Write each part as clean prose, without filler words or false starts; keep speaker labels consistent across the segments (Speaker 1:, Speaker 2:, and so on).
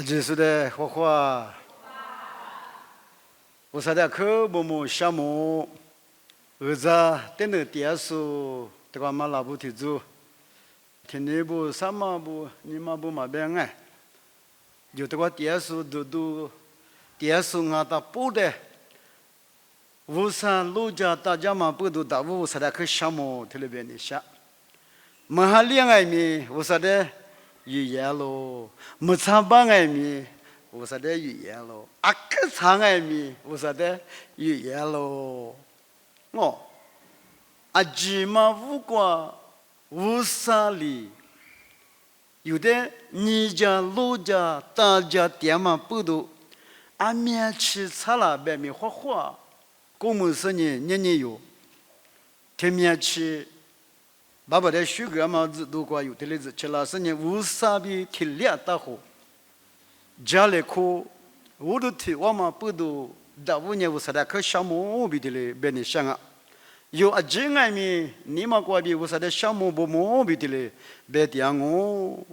Speaker 1: 这是的花花，我说的可不么项目，儿子等到电视，这个嘛拉不提走，听你不什么不，你嘛不嘛变哎，就这个电视都电视啊他播的，无山路家大家嘛不都打我说的可项目特别的下，没还恋爱没，我说的。语言咯，没唱班爱咪，我说的语言咯，啊个唱爱咪，我说的语言咯，哦，啊芝麻无瓜无沙里，有的你家老家大家店嘛不都，啊面吃菜了白米花花，公么是年有，天面吃。爸爸的水果嘛，如果有的日子吃了，是你无啥比体力大好，家里苦，我都提我嘛不都，大五年我说的可项目比的嘞，别你想啊，有啊真爱咪，你嘛过比我说的项目不毛比的嘞，别点我，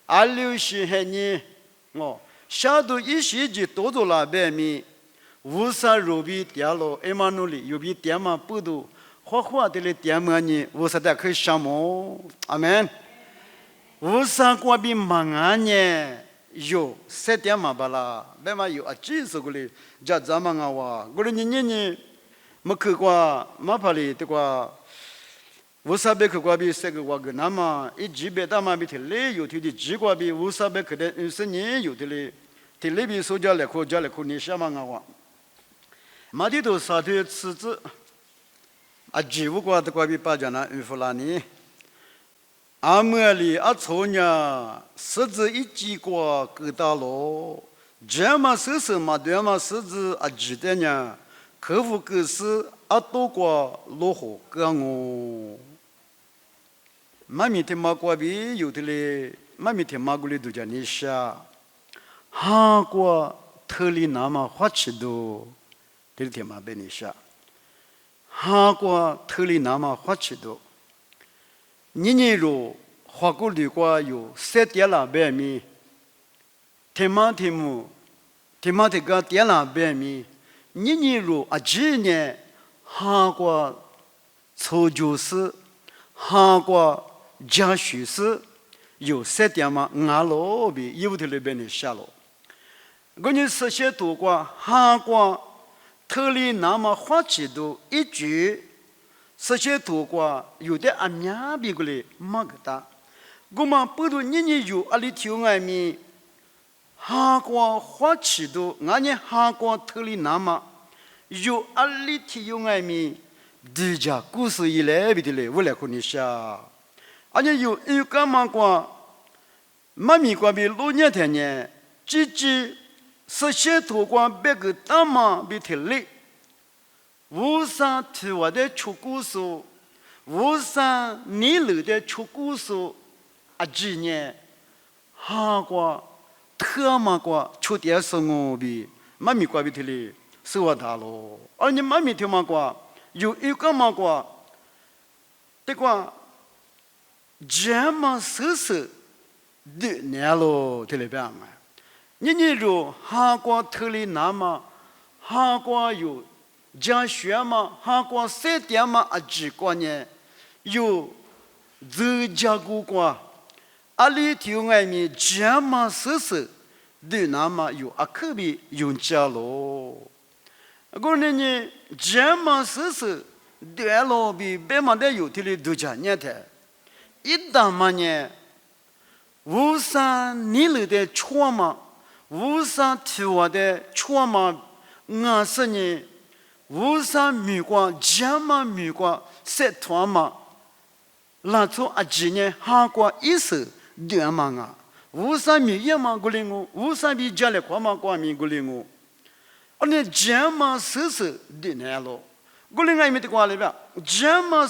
Speaker 1: 啊六十还你，哦，下头一时就多做了别咪，无啥肉比点了，哎嘛努力，有比点嘛不都。花花的嘞点么呢？我说的可以项目，阿门。我啥过比忙啊呢？有7点嘛巴拉，别嘛有啊，几时过来？家咱们啊哇，过来年没去过，没怕哩这个。我啥别去过比这个我个那么一几百大嘛比提嘞有提的几过比我啥别去的20年有的嘞，提嘞比说家来苦你什么啊哇？马地头啥的吃子。啊，几五个的关于巴江那乌弗拉尼，阿莫里阿错呢，狮子一几个够大咯，这嘛手手嘛对嘛狮子啊记得呢，客户个是啊多个落后个我，妈咪听嘛关于有的嘞，妈咪听嘛过来都叫你下，哈个特里那么花起多，这听嘛被你下。哈过特里那么花起多，年如花过里过有7点了百米，天马个点了百米，年如啊今年哈过抽就是哈过加许是有7点嘛俺老比有的里边的下了，我你实现多过哈过。特里那么花起都一句，这些土瓜有的阿娘比过来没个大，我们不如年有阿里条外面，哈瓜花起都，俺呢哈瓜特里那么有阿里条外面，地家故事以来比的嘞，我来和你说，而且有干嘛瓜，妈咪瓜比老年天呢，实现土瓜别个大嘛比体力，无啥提我的出故事，无啥你留的出故事，啊几年，哈瓜特嘛瓜出点什么比妈咪瓜比体力是我大咯，而你妈咪听嘛瓜有一个嘛瓜，这个这么2年咯，体力变嘛。你如哈瓜特里那么，哈瓜有加学嘛，哈瓜7点嘛啊几个呢？有这家古瓜，阿里条外面这么对那么有阿可比用家咯。过年呢这么对咯比别嘛的有的哩都讲呢的，一旦嘛呢，无啥你了的错嘛。无啥提我的错嘛，我是呢，无啥米瓜，这么米瓜，7团嘛，那从阿几年哈瓜意思2嘛啊，无啥米也嘛过来我，无啥比家里瓜嘛瓜米过来我，而且这么2年了，过来俺们的瓜里边，这么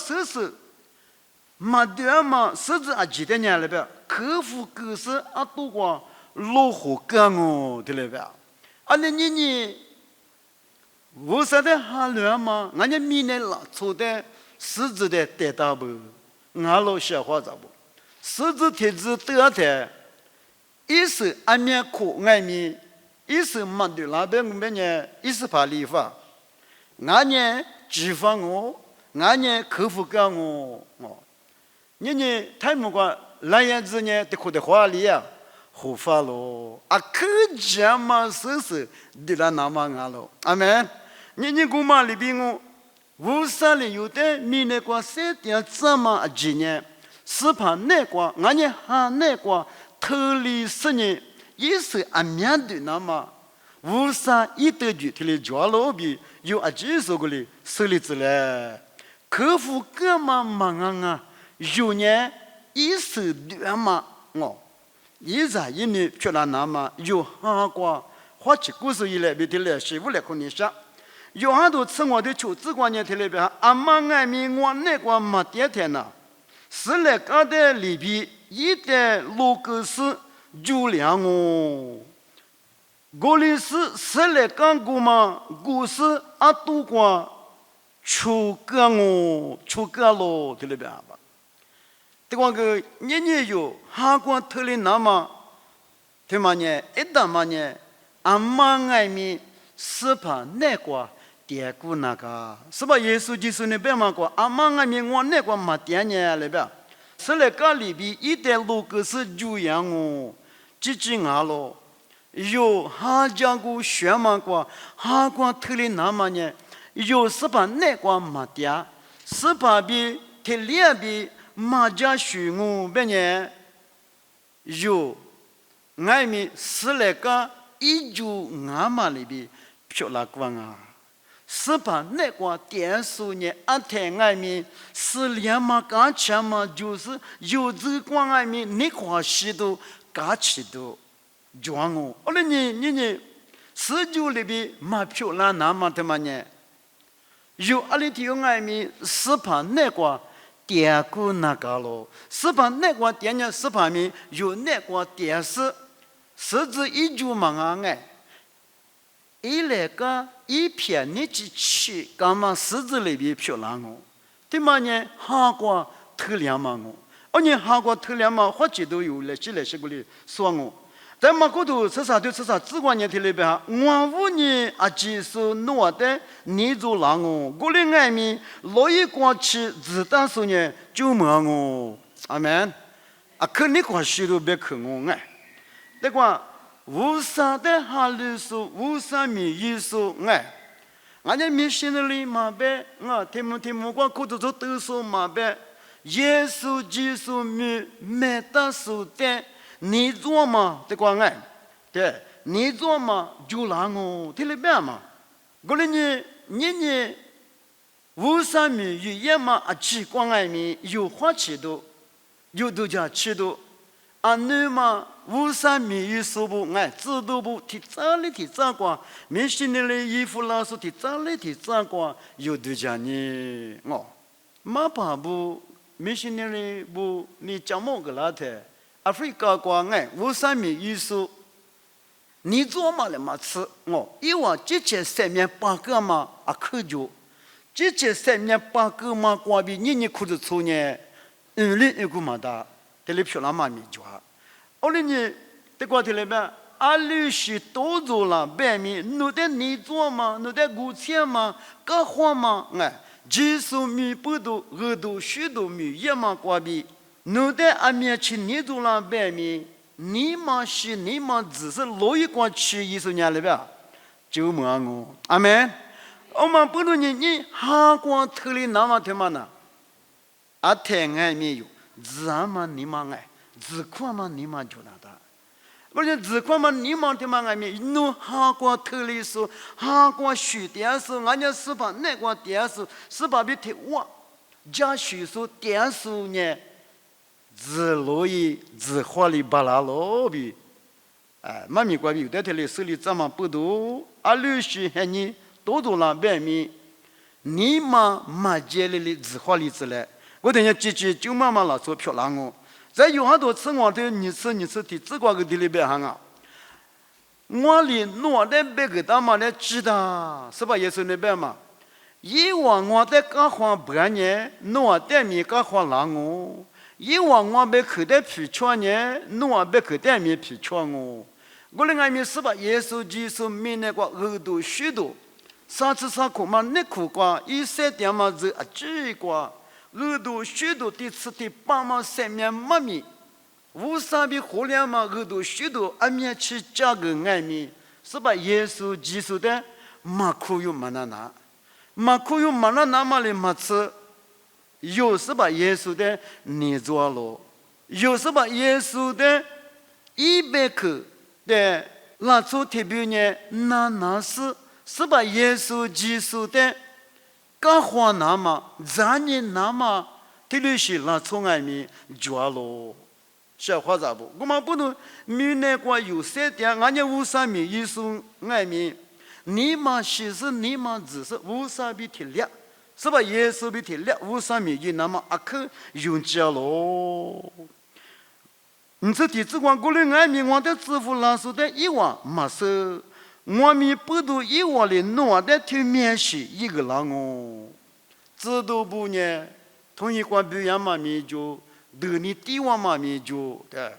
Speaker 1: 嘛2嘛甚至阿几年里边，客户可是阿多瓜。老虎干哦，对了吧？啊，你，我说的哈乱嘛，俺家明年了，错的狮子的带大不？俺老小话咋不？狮子天子得的，意思阿面苦爱米，意思嘛对那边我们呢，意思怕理发，俺呢脂肪我，俺呢客户干我，你呢太木瓜来样子呢，得哭得花里啊，胡发咯，啊可这么是的啦那么俺咯，阿门。你姑妈里边我。无啥理由的，米那个三点这么几年，是怕那个俺也喊那个特里10年，也是俺面对那么无啥一得具体的交流比有阿几说过的设立之嘞，客户干嘛忙啊？有年也是对嘛一在一年却那么有哈过，或者故事以来比的来是不来可能啥。有很多生活的求职观念，特别是阿妈爱民我那个没点天呐，是来搞的里边一代罗格斯就两哦，我里是来讲过嘛，故事阿多过出个哦，出个咯，特别吧。这个年有韩国特里那么，对嘛呢？一旦嘛呢，阿妈爱民是怕那个。点过那个，是吧？耶稣基督那边嘛过，阿妈阿咪我那个嘛点呢那边，是那个里边一代路个是就样哦，几俺咯，有哈讲过学嘛过，哈过特里那么呢，有是把那个嘛点，是把比特里比马家学我边呢，有俺们是那个一就俺嘛里边漂亮光啊。是把那个电视呢，阿台外面是连嘛刚前嘛，就是有这光外面你看许多刚起都装我，后来你十九里边嘛漂亮那么的嘛呢？有阿里天外面是把那个电过那个咯，是把那个电呢是把面有那个电视，甚至一就嘛哎。一来个一片你去干嘛狮子里边漂亮哦，对嘛呢？韩国特亮嘛哦，你韩国特亮嘛，或者都有来起来些个里说我，在嘛高头吃啥就吃啥，只管你听里边哈，我无你啊，技术弄的你做狼哦，过来外面落一光去子弹手呢就没我，阿门啊，可你光许都别看我哎，那个。无啥的哈律说，无啥米意说哎，俺家米现在里嘛呗，听木光口头都都说嘛呗，耶稣基督米没得说的，你做嘛这个哎，对，你做嘛就让我听了别嘛，过来你无啥米语言嘛啊，奇怪哎米有话吃多，有度假吃多，啊你嘛。无啥米语说不哎，知道不？提早里提早过，没心里的衣服老师提早里提早过，有对家呢马巴不没心里的不，你讲么个啦的？阿非加过哎，无啥米语说，你做嘛了嘛吃因为这些上面八个嘛啊可就，这些上面八个嘛光比你裤子粗呢，里一个嘛大，这里漂亮嘛米抓。后来呢，这个里边，阿律师多做了白米，侬得你做嘛，侬得五千嘛，各花嘛，哎，几十米不多，耳朵许多米也嘛挂比，侬得阿面去你做了白米，你嘛是你嘛只是落一光去20年里边，就没我，阿门。我们不论你哈光特里那么他妈呢，阿太爱没有，自然嘛你嘛爱。自夸嘛，你嘛就那的，不是自夸嘛，你嘛他妈爱面，侬韩国特里说，韩国学电视，俺家是把那个电视是把别提哇，加学说电视呢，自罗伊自花里巴拉罗比，哎，妈咪关于有的特里手里怎么不多，阿律师还你多多了白米，你嘛嘛接里自花里子来，我等下姐姐就妈妈老做漂亮哦。在有很多次我的你吃的只管个地里边行啊，我里弄的别个他妈的知道是吧？也是那边嘛。以往我在干活半年，弄的米干活让我，以往我被口袋皮穿呢，我被口袋面皮穿哦。我的爱面是把耶稣基督面那个耳朵许多，啥子啥苦嘛，那苦瓜，一些点嘛子啊，这个耳朵许多的吃的爸妈三面妈咪，无啥比互联嘛耳朵许多，阿面去加个爱面，是把耶稣基督的马苦有马拿，马苦有马拿嘛的马吃。有是把耶稣的捏做了，有是把耶稣的100克的拿出特别呢，那是把耶稣基督的干花那么咱呢那么特别是拿出外面做了，小伙子不，我们不能明那个有些点，俺家无啥米耶稣外面，你嘛其实你嘛只是无啥比体力。是吧？耶稣比体力无啥米的，那么阿克用家咯。你这地址光过来爱米，我的支付老师的一万没收，我们不都一万的弄的去面试一个人哦。知道不呢？同一关表演嘛米就，得你第万嘛米就的，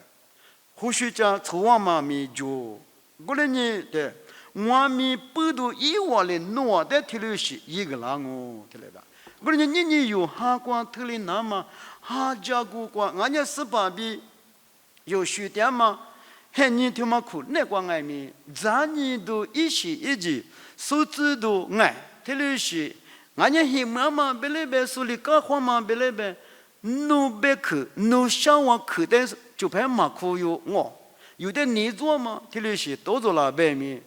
Speaker 1: 或许讲初万嘛米就，过来呢的。我们不都一万的弄的提了是一个人哦，对吧？不是你有哈光提了那么哈家古光，俺家18笔有学点嘛，还你他妈苦那光爱面，咱你都一起一起，数字都爱提了是，俺家黑妈妈别来别说的搞花嘛别来别，努别去努想往去的就怕马苦有我，有的你做嘛提了是多做了白面。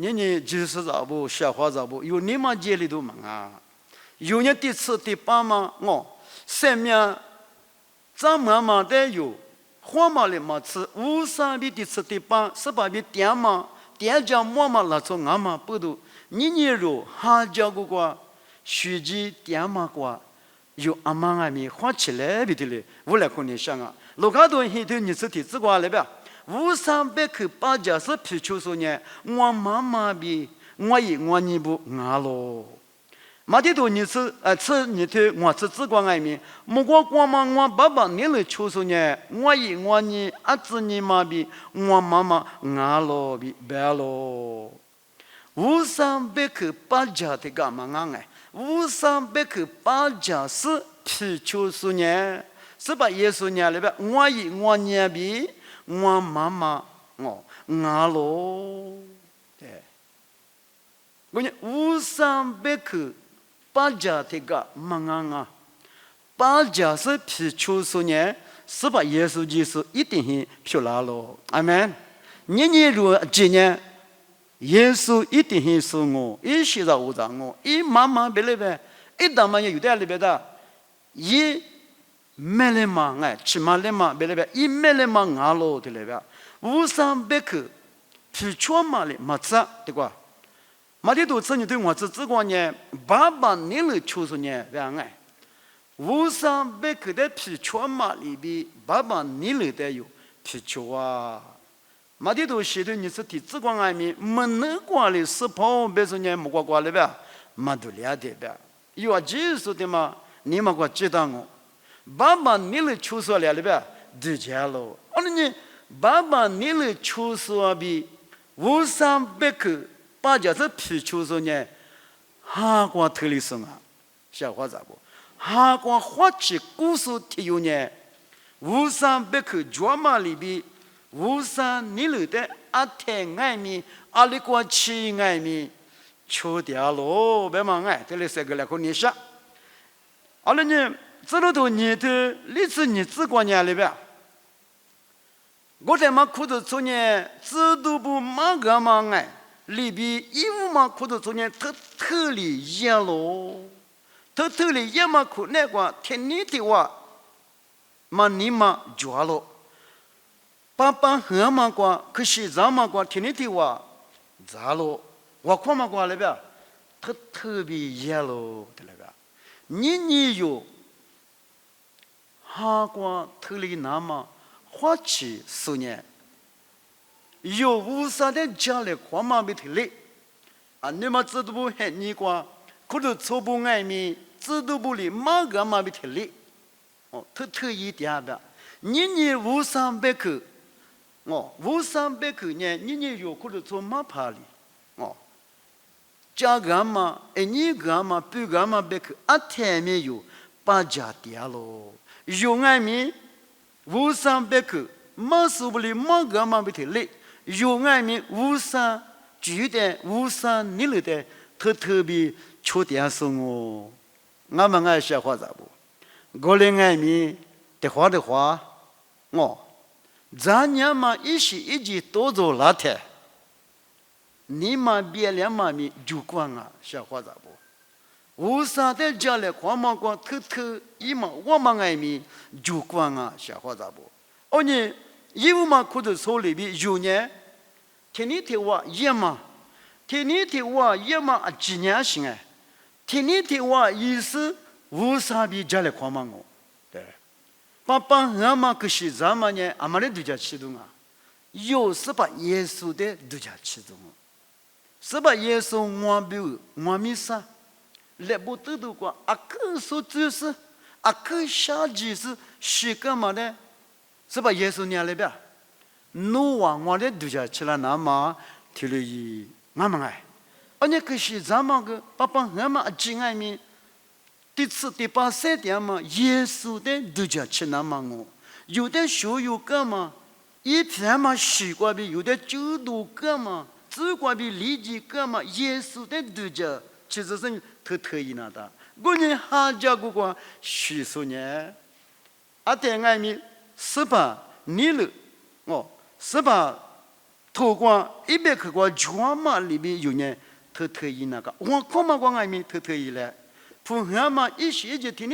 Speaker 1: 你就是咋不小伙咋不？有你妈家里头忙啊？有人第4、第8嘛？上面咱妈妈的有，花嘛的嘛吃，53笔第4、第8，18笔点嘛，点讲么嘛那从俺嘛不都？你肉哈家个个，学习点嘛个，有阿妈阿咪花起来比的嘞，我来跟你想啊，路卡多很多你是体质过来吧？500克八家是皮球说呢，我妈妈比我你不俺咯。马蒂多你是吃你的我吃只管爱面，莫光嘛我爸爸你来求说呢，我你儿子你妈比我妈妈俺咯比白咯。500克八家的干嘛俺哎？500克八家是皮球说呢，是把耶稣呢里边我你比。我妈妈俺咯，对，我讲500克八家这个忙啊，八家是皮球说呢，是把耶稣基督一定是漂亮咯，阿门。你如今年耶稣一定是说我，一些在我讲我，一妈妈别来呗，一大妈也有点里边的，一。没来嘛，起码来嘛，别来别，一没来嘛，俺咯的来别，500克，皮穿嘛的嘛子，对吧？马蒂多你对我只管呢，爸爸你来求说呢，别爱，500克的皮穿嘛里边，爸爸你来的有皮穿啊。马蒂多写的你是提只管爱面，没能管的是跑，别说呢，没管的别，没都了的别，有啊，技术的嘛，你们管知道我。爸爸你来求说了呗，对家喽。你爸爸你来求说比500克八家是皮求说呢，哈光特里生啊，小伙子不？哈光花起故事提有呢，500克专门里边，53你来的阿太爱面，阿里过去爱面，求掉喽，别忙哎，这里三个来和你说，阿拉呢？这里头你的历史你只管年里边，我在嘛裤子中间制度部马个嘛哎，里边衣服嘛裤子中间特里热咯，特里热嘛裤那个天气的话，嘛你嘛热咯，爸爸和嘛个可是咱嘛个天气的话，热咯，我看嘛个里边特别热咯，对了吧？你有。哈光特里那么花起10年，有50的家里花嘛没特里，啊，你们知道不？很你光，可是初步爱面知道不里马个嘛没特里，特意点的，你5300克，5300克呢，你有可能做马帕里，加干嘛，2干嘛，2干嘛百克，天没有8家点咯，有爱米5300克，马是不里马干嘛不提嘞，有爱米53举的53你了的，特别出点送哦，俺们爱说话咋不？我的爱米的话，咱娘嘛一时一直多做拉铁，你嘛别两嘛米就光啊，说话咋不？为啥在家里光嘛光特一嘛我嘛爱米就光啊，说话咋不？你有嘛可是手里边有呢？天天我也嘛，天天我也嘛几年行哎，天天我意思为啥比家里光嘛我？对，爸爸俺嘛可是咱们呢，俺们的度假启动啊，有是把耶稣的度假启动，是把耶稣我表我弥撒，来不得的话，个说就是个下句是干嘛的？是把耶稣念了呗？努瓦我的度假起来那么提了一俺们哎，你可是咱们个爸爸俺们敬爱民。第8、3点嘛，耶稣的度假去那么我，有的学有个嘛，一天嘛习惯比有的就读个嘛，只管比理解个嘛，耶稣的度假其实是特意那的，我们哈家个个叙述呢，点爱民18你了，18透过100克个专嘛里边有呢特意那个，我看嘛个爱民特意嘞。从俺们一时就天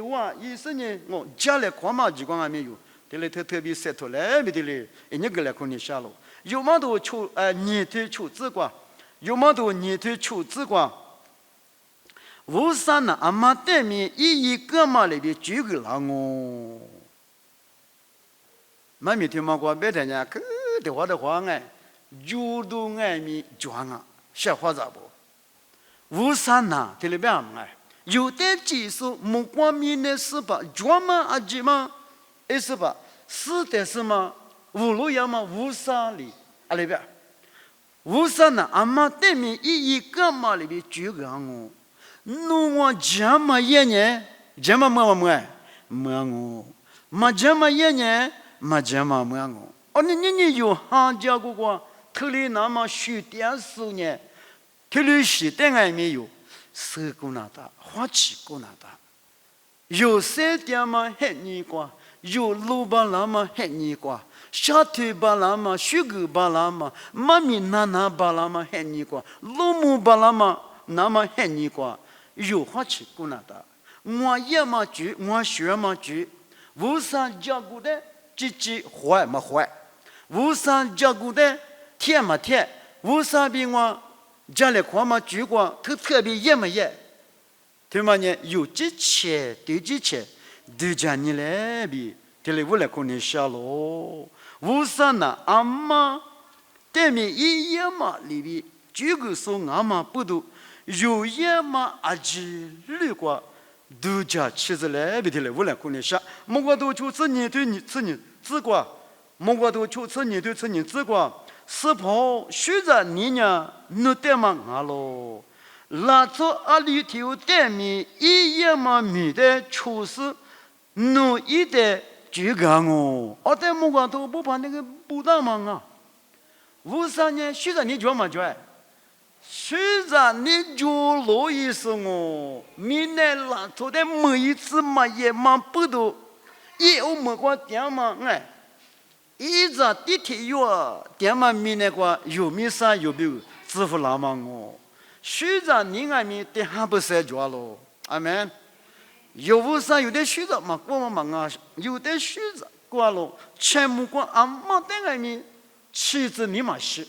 Speaker 1: 我意思呢，家里看嘛几光还没有，这里特别晒脱来没得嘞，人个来可能下了，有么多出年头出紫瓜，有么多年头出紫瓜，为啥呢？俺们对面一个嘛里边举个狼哦，没听嘛过别的呢，可的话哎，有都爱米装啊，说话咋不？为啥呢？这里边哎，有的技术目光面的是吧？专门几嘛，是吧？是的是嘛？无路要嘛无啥里里边，为啥呢？俺们对面一个嘛里边举个哦，弄我这么一年，这么没我，没这么一年，没这么我，你有行家个个，特里那么学点数呢？特律是对外面有四股那的，花旗股那的，有3点嘛很尼瓜，有6巴拉嘛很尼瓜，小腿巴拉嘛，血骨巴拉嘛，妈咪那巴拉嘛很尼瓜，老母巴拉嘛那么很尼瓜，有花旗股那的，我也嘛住，我学嘛住，为啥照顾的自坏没坏？为啥照顾的甜没甜？为啥比我？家里看嘛，住过特别热么热，对嘛呢？有几切对几切，对家你来比，这里我来可能下咯。为啥呢？俺妈对面一夜嘛里边，这个说俺妈不多，有夜嘛几旅过，度假妻子来比的来我来可能下，莫过都就吃年对吃年吃过，莫过都就吃年对吃年吃过。是否学着你呢？你对嘛俺咯？拉出阿里头对面一夜嘛米的厨师，弄一的就讲哦，在木瓜头不把那个不大嘛啊？为啥呢？学着你做嘛做？学着你做罗意思哦，明年拉出的每一次嘛也嘛不多，也有木瓜点嘛哎。一直地铁有点嘛米那个有米啥有没有支付那么我，学着你外面的还不是做咯，阿门。有为啥有的学着嘛过嘛啊，有的学着过咯，全部过阿妈在外面妻子你嘛是，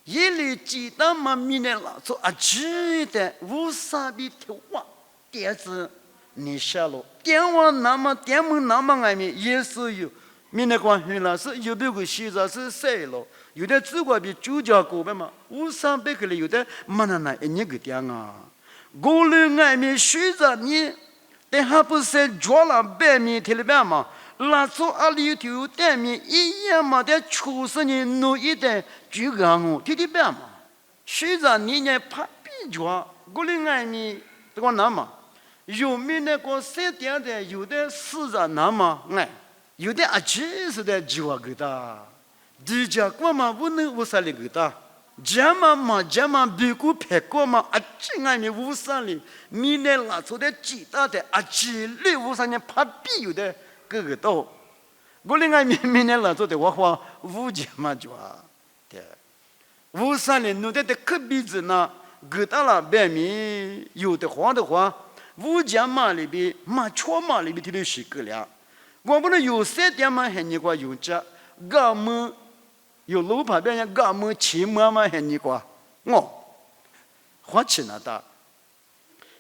Speaker 1: 一里鸡蛋嘛米那拉做记得为啥比头哇点子你下咯，点完那么点门那么外面也是有。明天关系了是有别个洗澡是谁了？有的只管比主家过呗嘛，5300克里有的没那一个点啊。我们外面洗澡你但还不是抓了白米提了白嘛？拉出阿里头白米一样嘛的90年弄一代就讲我提的白嘛。虽然你呢怕比抓，过来外面这个难嘛？有没那个3点的，有的40难嘛？哎，有的70的计划给他，地价过嘛不能无啥里给他。家嘛别个拍过嘛，这外面无啥哩，明年拉出的几大的几里无啥人怕比有的个多，我另外明年拉出的我花5家嘛就对，无啥哩弄的可比子呢，给到了白米有的话5家嘛里边嘛全嘛里边提了10个了，我不能有3点嘛还你个有这，俺们。有路旁边人干么骑马嘛很你瓜，花钱那大，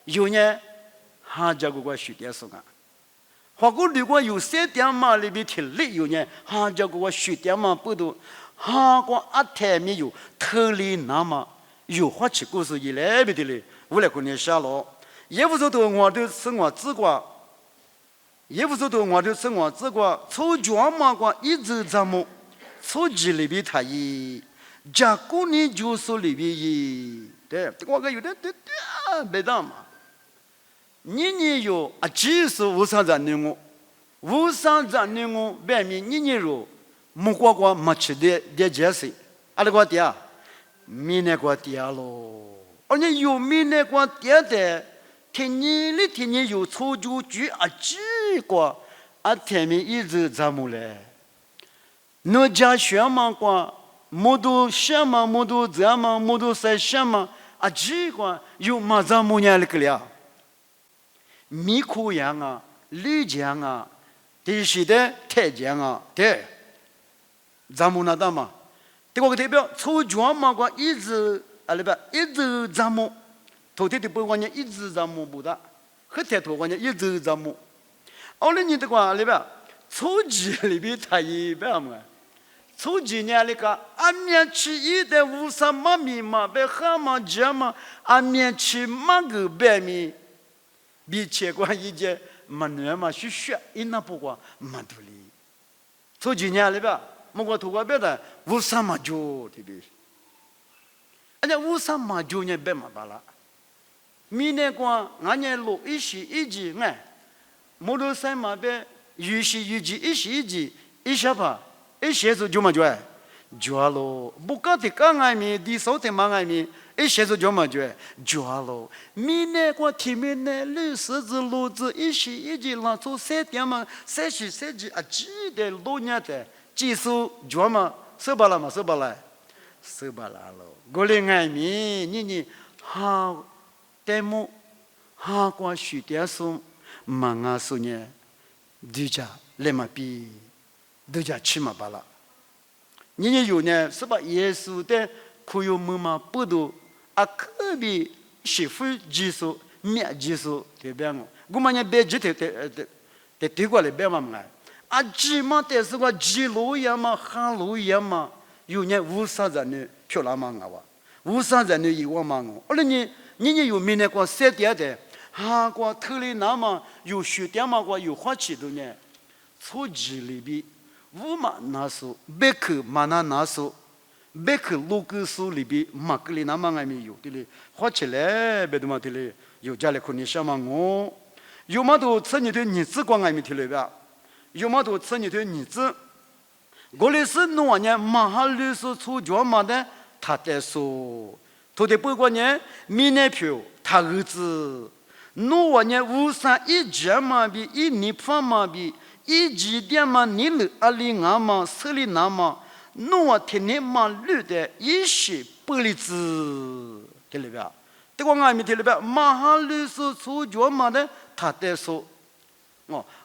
Speaker 1: 有呢，哈家个学点什么？花过如果有3点嘛里边体力有呢，哈家个学点嘛不多，哈个台没有特例那么有花钱故事一来不的嘞，我来跟你下了，也不说多我都生活自挂，也不说多我都生活自挂，抽奖嘛个一直怎么？手机里边他一，加过年就是里边一，对，我个有点对没当嘛。年有技术无上人呢无上人呢外面年有，木瓜没吃的解释，阿拉个爹，明年个爹咯，而且有明年个爹的，天年有出就举几个，天面一直怎么嘞？那家学嘛过，没多学嘛，没多怎嘛，没多在学嘛，这个有嘛怎么样个了？米苦样啊，绿酱啊，这些的太酱啊，对，怎么那的嘛？这个代表抽奖嘛过一直一直怎么？头天的不管你一直怎么不的，后天头管你一直怎么？后来你这个里边抽机里边他一般嘛。抽几年那个，面吃一的无啥嘛米嘛，别喝嘛酒嘛，面吃嘛个白米，比切过一节嘛暖嘛是血，一那不过嘛多哩。抽几年里边，莫个土个别的无啥嘛酒，对不对？而且无啥嘛酒呢，别嘛巴拉。明年光俺年录一时一集哎，摩托车嘛别一时一集一下吧。一写出就么做，做咯。不搞的刚爱米，第少的嘛爱米，一写出就么做咯。明年过天明呢，绿柿子、路子，一时一集拉出3点嘛，3时3集几的路年的，技术做嘛，收巴了嘛，收巴了咯。我哩爱米，你好，代目，好过学点书，忙啊数年，对家来嘛比。都叫起码罢了。你有呢，是把耶稣的可有么嘛不多可比媳妇技术、面技术对不对？我们呢别只对过来别嘛嘛，起码得是个几路样嘛、哈路样嘛，有呢无啥人呢漂亮嘛我，无啥人呢有我嘛我，而你有明年过3点的，哈过头里那么有学点嘛过有花钱的呢，初级里边。乌马那书，别克马那书，别克罗格书里边马格里那么爱没有的嘞，花起来别的嘛的嘞，有家里可能想嘛我，有嘛都吃你的日子光爱没的嘞吧，有嘛都吃你的日子，我嘞是弄呢马哈律师出脚嘛的，他在说，他的不过呢，明年票他儿子，弄呢无啥一节嘛比一年半嘛比。一几点嘛，你了202嘛，3里那嘛，弄天天嘛绿的，一些玻璃子，对了吧？这个俺们对了吧？马哈律师出脚嘛的，他在说，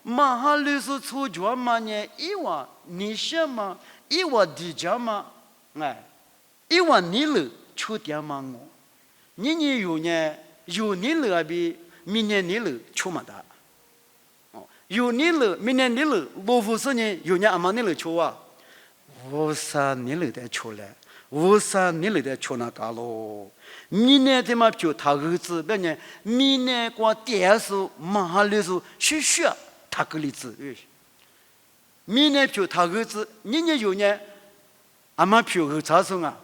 Speaker 1: 马哈律师出脚嘛呢，一万你想嘛，一万地价嘛，一万你了出点嘛我，你有呢，有你了比明年你了出嘛的。有年了，明年年了，罗浮4年有年阿妈年了出啊，我3年了才出来，无啥你来的求那嘎咯？明年他妈就他儿子，别人明年过电视、马哈里数学学他个例子，明年就他儿子，年年有年，阿妈票儿子送啊，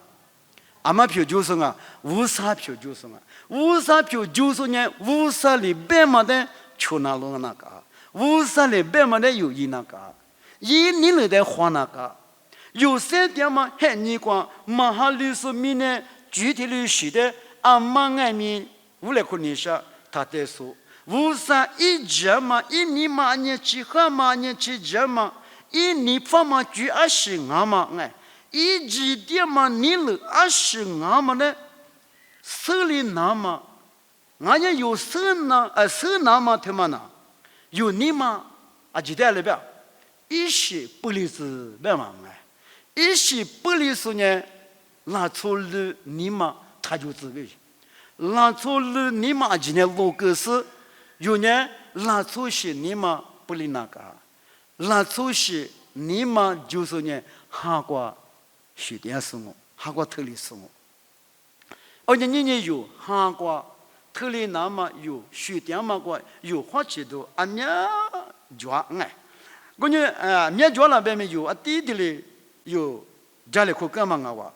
Speaker 1: 阿妈票就送啊，无啥票就送啊，无啥票就是年，无啥里别么的求那罗那嘎，无啥里别么的有一那嘎，一你来的花那嘎。有三点嘛，还你讲马哈律师明年具体的写的，阿妈爱面无来看你下，他在说，无啥一节嘛，一年嘛年七号嘛年七节嘛，一年方嘛就25嘛哎，一几点嘛你了25嘛呢，手里拿嘛，俺家有手拿嘛他妈呢，有你嘛啊几代了呗，一些不离子别嘛哎。一些不利索呢，拿出了你嘛，他就自为；拿出了你嘛，今天老个是，有呢拿出些你嘛不利那个，拿出些你嘛就是呢，哈过学点什么，哈过特例什么，而且你有哈过特例那么有学点嘛过有花钱多，啊面抓哎，我呢面抓那边没有啊弟弟嘞。有家里可干嘛啊？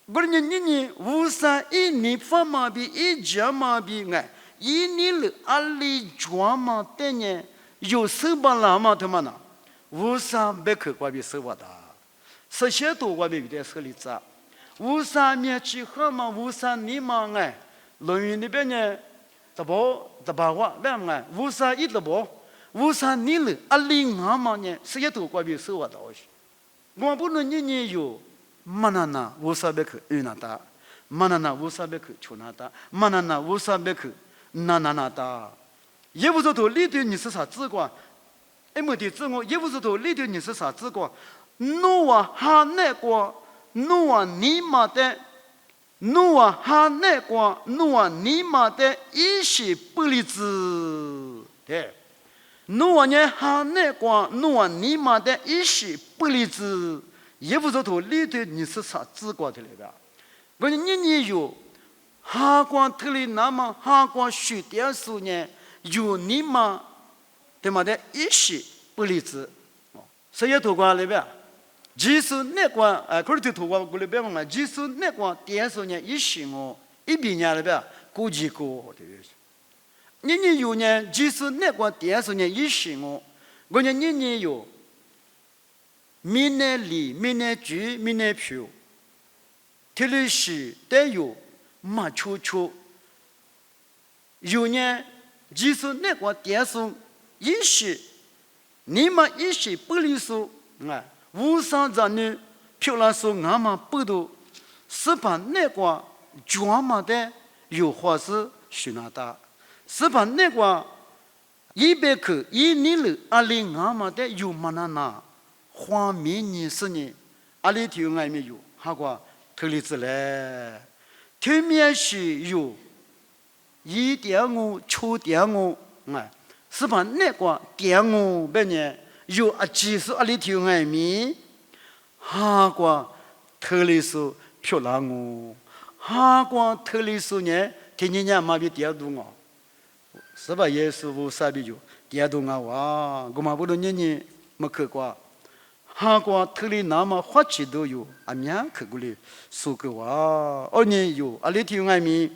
Speaker 1: 我你无啥一年发嘛比一节嘛比哎，一年了阿里抓嘛的呢，有手把拉嘛他妈呢？无啥别可怪比手把的，这些都怪比有点手里子，无啥面去喝嘛，无啥你嘛哎，论语那边呢，这把话别哎，无啥一的不，无啥你了阿里阿嘛呢，这些都怪比手把的东西。我不能年有，马那那无啥别去遇那达，马那那无啥别去求那达，马那那无啥别去那达，也不知道里头你是啥子光，没得自我，也不知道里头你是啥子光，努啊哈那光，努啊你妈的，努啊哈那光，努啊你妈的一些不离子，对。努啊呢哈那光，努啊你妈的一些不离子，也不知道里头你是啥子光的来的。我说你有哈光特里那么哈光学点数呢，有你妈对吗的一些不离子，谁也投光来呗？即使那光可是投光过来别嘛，即使那光点数呢一些哦，一比年来呗，估计过的。你有呢，即使那个电视呢，一些我讲你有，明年里、明年居、明年票，特别是都有马球球，有呢，即使那个电视一些，你们一些不离数啊，无上让你票来说俺们不多，是把那个专门的有话是许那大。是把那个100克一年了阿里阿妈的有嘛那花明年是呢阿里头外面有哈个特例子嘞，头面是有1.5、2.5哎，是把那个1.5别呢有啊技术阿里头外面哈个特例数漂亮哦，哈个特例数呢天天伢妈比点多哦。是吧？耶稣无啥比较，点动啊哇！我们不能年没去过，韩国特里那么花钱都有，阿面去过来，说个哇，2年有，阿里头外面，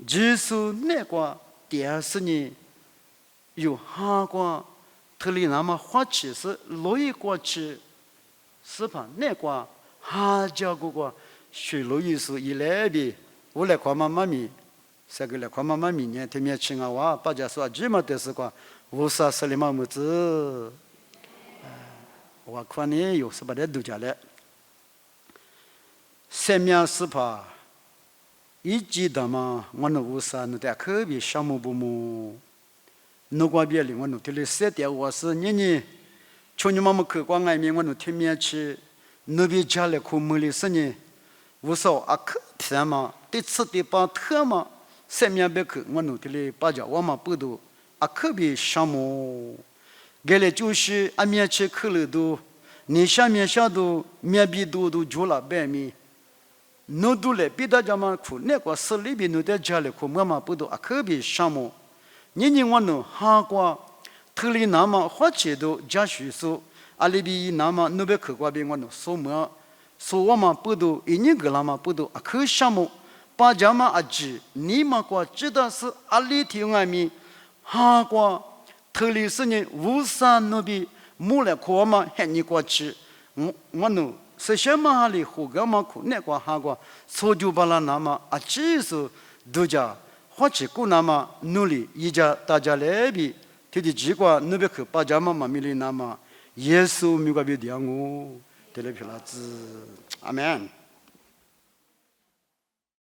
Speaker 1: 就是那个电视呢，有韩国特里那么花钱是乐意过去，是吧？那个韩家个水路意思一来比，我来看妈妈咪。这个来看妈妈明年他们请啊哇，大家说这么的是个无啥事里嘛么子，我看你有什么的都讲了，三面四怕，一记得嘛，我那无啥那点可别项目不么，那个别里我那这里3.5是年，去年妈妈去过外面我那天面去，那边家里可没的是呢，无少啊可天嘛，第4、第8特嘛。三面别去，我弄的嘞，把家我们不多，啊，可别项目，给了就是面去去了都，你下面下都面比多都住了白面， 노둘레 비다자마 쿠 내과 설리비 노데자레 쿠 마마부도 아크비 샤모 니닝원노 하과 틀리 나마 화치도 자슈수 알리비 나마 노베 크과빙원노 소마 소와마 뿌도 이니글라마 뿌도 아크 샤모 빠자마 아지 니마과 찌다스 알리티응아미 하과 틀리스니 우산노비 몰레 코마 헤니과치 원노 세셔마할리 호가마쿠 내과 하과 소주발라 나마 아치스 두자 화치쿠 나마 누리 이자 따자레비 티디지과 누베크 빠자마 마밀리 나마 예수 미가비 디앙우 텔레필라즈 아멘.